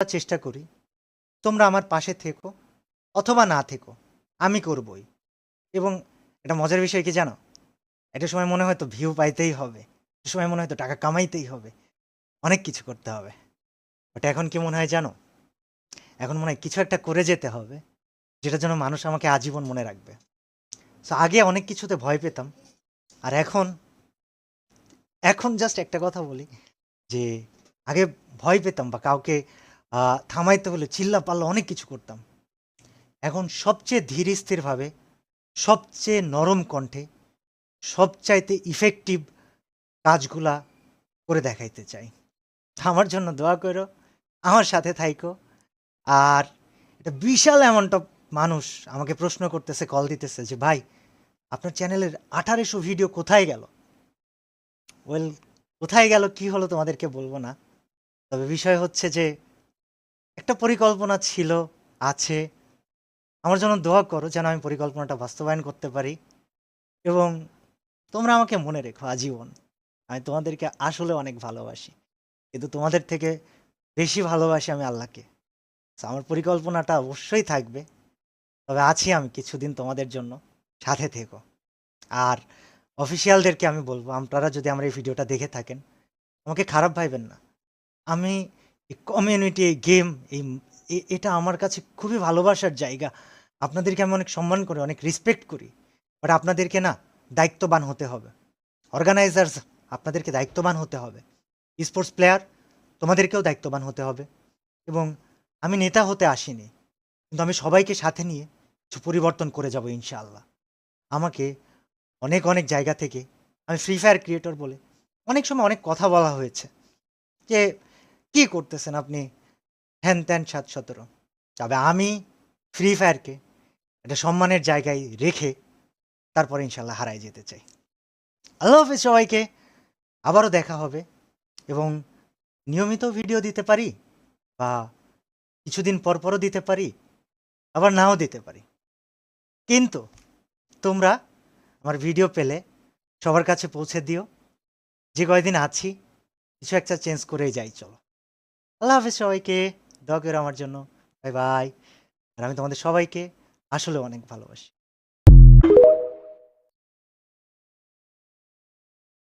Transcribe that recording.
করার চেষ্টা করি তোমরা আমার পাশে থেকো অথবা না থেকো, আমি করবই। এবং এটা মজার বিষয় কি জানো, একটা সময় মনে হয় তো ভিউ পাইতেই হবে, একটা সময় মনে হয় তো টাকা কামাইতেই হবে, অনেক কিছু করতে হবে। বাট এখন কি মনে হয় জানো, এখন মনে হয় কিছু একটা করে যেতে হবে যেটার জন্য মানুষ আমাকে আজীবন মনে রাখবে। সো আগে অনেক কিছুতে ভয় পেতাম, আর এখন এখন জাস্ট একটা কথা বলি যে আগে ভয় পেতাম বা কাউকে থামাইতে হলে চিল্লা পাল্লা অনেক কিছু করতাম। এখন সবচেয়ে ধীর স্থিরভাবে, সবচেয়ে নরম কণ্ঠে, সবচাইতে ইফেক্টিভ কাজগুলা করে দেখাইতে চাই। আমার জন্য দোয়া করো, আমার সাথে থাইকো। আর এটা বিশাল অ্যামাউন্ট অফ মানুষ আমাকে প্রশ্ন করতেছে, কল দিতেছে যে ভাই আপনার চ্যানেলের 1800 ভিডিও কোথায় গেল। ওয়েল, কোথায় গেল কি হলো তোমাদেরকে বলবো না, তবে বিষয় হচ্ছে যে একটা পরিকল্পনা ছিল, আছে। আমার জন্য দোয়া করো যেন আমি পরিকল্পনাটা বাস্তবায়ন করতে পারি, এবং তোমরা আমাকে মনে রেখো আজীবন। আমি তোমাদেরকে আসলে অনেক ভালোবাসি, কিন্তু তোমাদের থেকে বেশি ভালোবাসি আমি আল্লাহকে। So, আমার পরিকল্পনাটা অবশ্যই থাকবে, তবে আছি আমি কিছুদিন তোমাদের জন্য, সাথে থেকো। আর অফিসিয়ালদেরকে আমি বলবো, আপনারা যদি আমার এই ভিডিওটা দেখে থাকেন আমাকে খারাপ ভাইবেন না। আমি এই কমিউনিটি, এই গেম, এটা আমার কাছে খুবই ভালোবাসার জায়গা। আপনাদেরকে আমি অনেক সম্মান করি, অনেক রেসপেক্ট করি। বাট আপনাদেরকে না দায়িত্ববান হতে হবে। অর্গানাইজার্স, আপনাদেরকে দায়িত্ববান হতে হবে। স্পোর্টস প্লেয়ার, তোমাদেরকেও দায়িত্ববান হতে হবে। এবং আমি নেতা হতে আসিনি, কিন্তু আমি সবাইকে সাথে নিয়ে কিছু পরিবর্তন করে যাব ইনশাআল্লাহ। আমাকে অনেক অনেক জায়গা থেকে, আমি ফ্রি ফায়ার ক্রিয়েটর বলে অনেক সময় অনেক কথা বলা হয়েছে যে কি করতেছেন আপনি, হ্যান ত্যান ৭-১৭। তবে আমি ফ্রি ফায়ারকে একটা সম্মানের জায়গায় রেখে তারপরে ইনশাল্লাহ হারায় যেতে চাই। আল্লাহ হাফেজ সবাইকে, আবারও দেখা হবে। এবং নিয়মিত ভিডিও দিতে পারি, বা কিছুদিন পর পরও দিতে পারি, আবার নাও দিতে পারি। কিন্তু তোমরা আমার ভিডিও পেলে সবার কাছে পৌঁছে দিও। যে কয়দিন আছি কিছু একটা চেঞ্জ করেই যাই, চলো। আল্লাহ হাফেজ সবাইকে, দোয়া করো আমার জন্য। Bye bye. আর আমি তোমাদের সবাইকে আসলে অনেক ভালোবাসি।